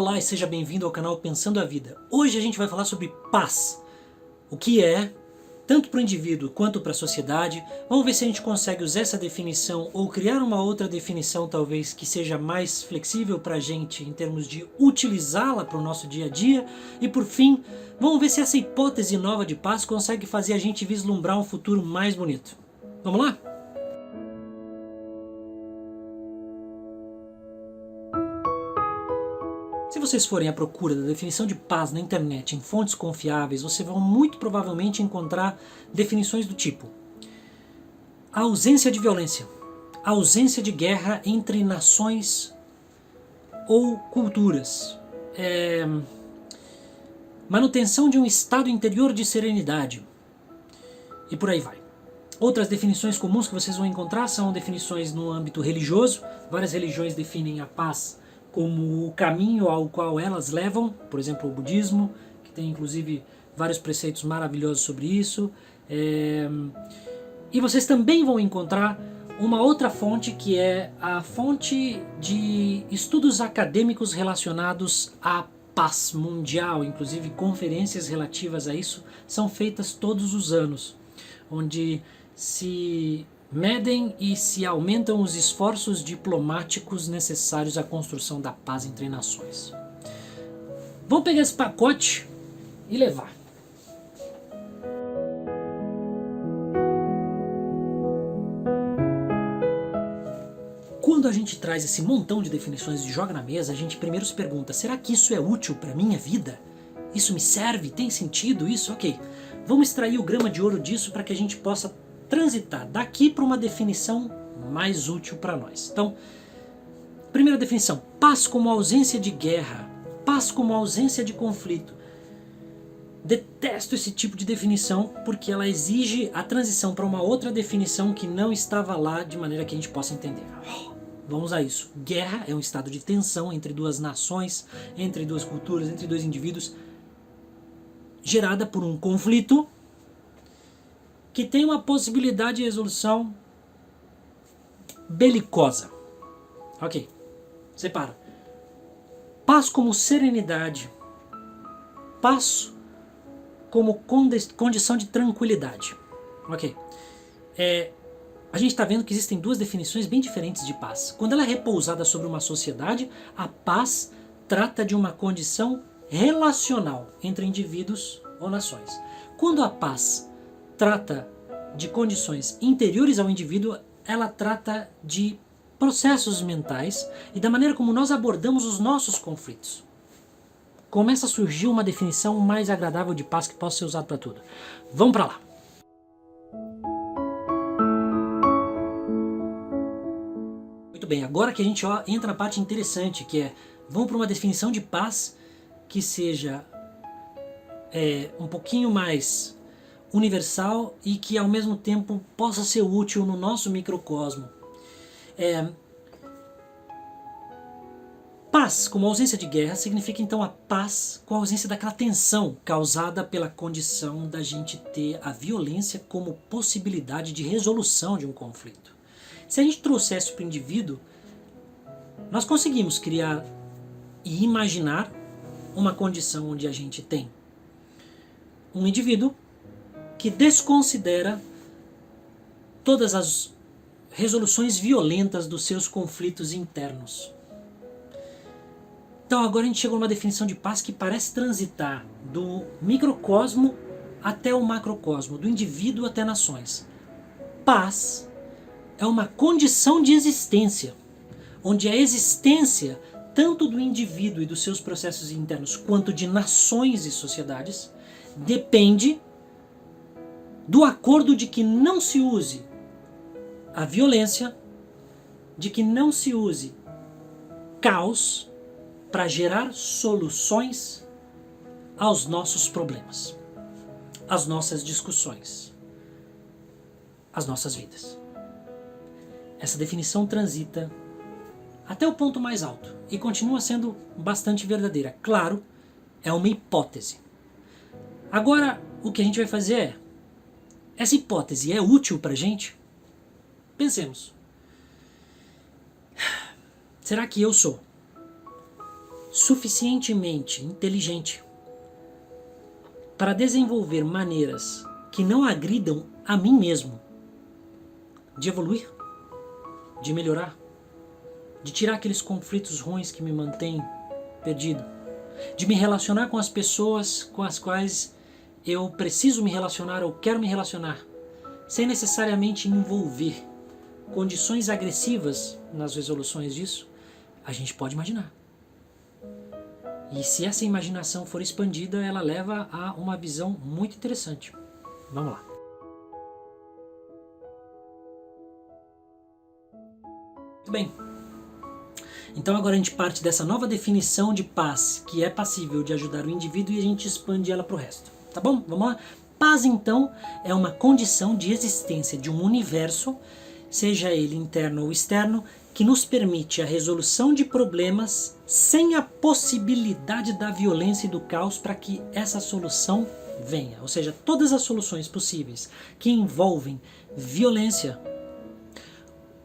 Olá e seja bem-vindo ao canal Pensando a Vida. Hoje a gente vai falar sobre paz. O que é, tanto para o indivíduo quanto para a sociedade. Vamos ver se a gente consegue usar essa definição ou criar uma outra definição talvez que seja mais flexível para a gente em termos de utilizá-la para o nosso dia a dia. E por fim, vamos ver se essa hipótese nova de paz consegue fazer a gente vislumbrar um futuro mais bonito. Vamos lá? Se vocês forem à procura da definição de paz na internet em fontes confiáveis, vocês vão muito provavelmente encontrar definições do tipo: a ausência de violência, a ausência de guerra entre nações ou culturas, manutenção de um estado interior de serenidade, e por aí vai. Outras definições comuns que vocês vão encontrar são definições no âmbito religioso. Várias religiões definem a paz como o caminho ao qual elas levam, por exemplo, o budismo, que tem inclusive vários preceitos maravilhosos sobre isso. E vocês também vão encontrar uma outra fonte, que é a fonte de estudos acadêmicos relacionados à paz mundial. Inclusive conferências relativas a isso são feitas todos os anos, onde se medem e se aumentam os esforços diplomáticos necessários à construção da paz entre nações. Vamos pegar esse pacote e levar. Quando a gente traz esse montão de definições e joga na mesa, a gente primeiro se pergunta: será que isso é útil para a minha vida? Isso me serve? Tem sentido isso? Ok. Vamos extrair o grama de ouro disso para que a gente possa transitar daqui para uma definição mais útil para nós. Então, primeira definição: paz como ausência de guerra, paz como ausência de conflito. Detesto esse tipo de definição porque ela exige a transição para uma outra definição que não estava lá, de maneira que a gente possa entender. Vamos a isso. Guerra é um estado de tensão entre duas nações, entre duas culturas, entre dois indivíduos, gerada por um conflito que tem uma possibilidade de resolução belicosa. Ok, separa. Paz como serenidade, paz como condição de tranquilidade. Ok, a gente está vendo que existem duas definições bem diferentes de paz. Quando ela é repousada sobre uma sociedade, a paz trata de uma condição relacional entre indivíduos ou nações. Quando a paz trata de condições interiores ao indivíduo, ela trata de processos mentais e da maneira como nós abordamos os nossos conflitos. Começa a surgir uma definição mais agradável de paz que possa ser usada para tudo. Vamos para lá. Muito bem, agora que a gente entra na parte interessante, que é: vamos para uma definição de paz que seja um pouquinho mais universal e que ao mesmo tempo possa ser útil no nosso microcosmo. Paz como ausência de guerra significa então a paz com a ausência daquela tensão causada pela condição da gente ter a violência como possibilidade de resolução de um conflito. Se a gente trouxesse para o indivíduo, nós conseguimos criar e imaginar uma condição onde a gente tem um indivíduo que desconsidera todas as resoluções violentas dos seus conflitos internos. Então agora a gente chegou numa definição de paz que parece transitar do microcosmo até o macrocosmo, do indivíduo até nações. Paz é uma condição de existência, onde a existência tanto do indivíduo e dos seus processos internos quanto de nações e sociedades depende do acordo de que não se use a violência, de que não se use caos para gerar soluções aos nossos problemas, às nossas discussões, às nossas vidas. Essa definição transita até o ponto mais alto e continua sendo bastante verdadeira. Claro, é uma hipótese. Agora, o que a gente vai fazer é: essa hipótese é útil para a gente? Pensemos. Será que eu sou suficientemente inteligente para desenvolver maneiras que não agridam a mim mesmo, de evoluir, de melhorar, de tirar aqueles conflitos ruins que me mantêm perdido, de me relacionar com as pessoas com as quais eu preciso me relacionar ou quero me relacionar, sem necessariamente envolver condições agressivas nas resoluções disso, a gente pode imaginar. E se essa imaginação for expandida, ela leva a uma visão muito interessante. Vamos lá. Muito bem. Então agora a gente parte dessa nova definição de paz, que é passível de ajudar o indivíduo, e a gente expande ela para o resto. Tá bom? Vamos lá? Paz, então, é uma condição de existência de um universo, seja ele interno ou externo, que nos permite a resolução de problemas sem a possibilidade da violência e do caos para que essa solução venha. Ou seja, todas as soluções possíveis que envolvem violência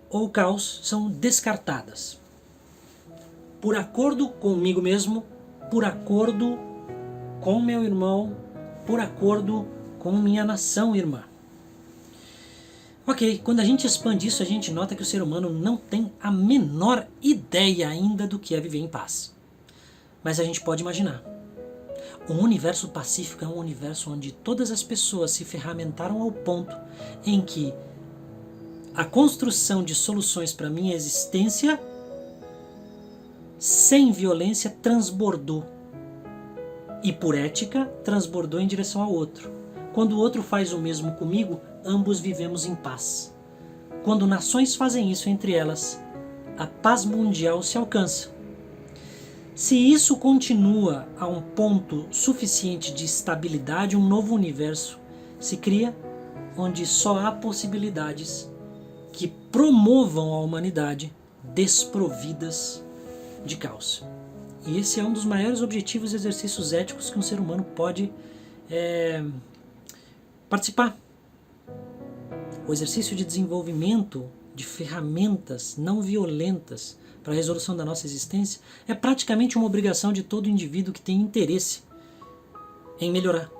ou caos são descartadas. Por acordo comigo mesmo, por acordo com meu irmão, por acordo com minha nação irmã. Ok, quando a gente expande isso, a gente nota que o ser humano não tem a menor ideia ainda do que é viver em paz. Mas a gente pode imaginar. Um universo pacífico é um universo onde todas as pessoas se ferramentaram ao ponto em que a construção de soluções para a minha existência sem violência transbordou. E por ética, transbordou em direção ao outro. Quando o outro faz o mesmo comigo, ambos vivemos em paz. Quando nações fazem isso entre elas, a paz mundial se alcança. Se isso continua a um ponto suficiente de estabilidade, um novo universo se cria, onde só há possibilidades que promovam a humanidade desprovidas de caos. E esse é um dos maiores objetivos e exercícios éticos que um ser humano pode participar. O exercício de desenvolvimento de ferramentas não violentas para a resolução da nossa existência é praticamente uma obrigação de todo indivíduo que tem interesse em melhorar,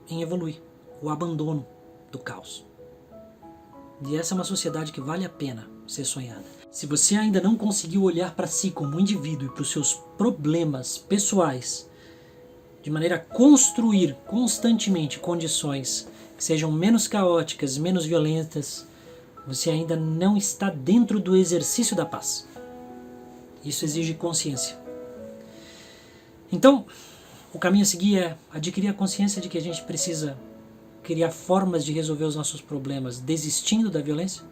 em evoluir, o abandono do caos. E essa é uma sociedade que vale a pena ser sonhada. Se você ainda não conseguiu olhar para si como indivíduo e para os seus problemas pessoais, de maneira a construir constantemente condições que sejam menos caóticas, menos violentas, você ainda não está dentro do exercício da paz. Isso exige consciência. Então, o caminho a seguir é adquirir a consciência de que a gente precisa criar formas de resolver os nossos problemas desistindo da violência,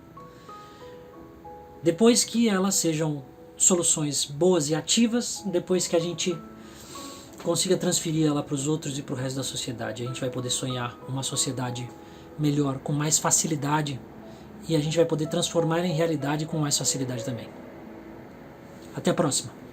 depois que elas sejam soluções boas e ativas, depois que a gente consiga transferir ela para os outros e para o resto da sociedade, a gente vai poder sonhar uma sociedade melhor, com mais facilidade, e a gente vai poder transformar em realidade com mais facilidade também. Até a próxima!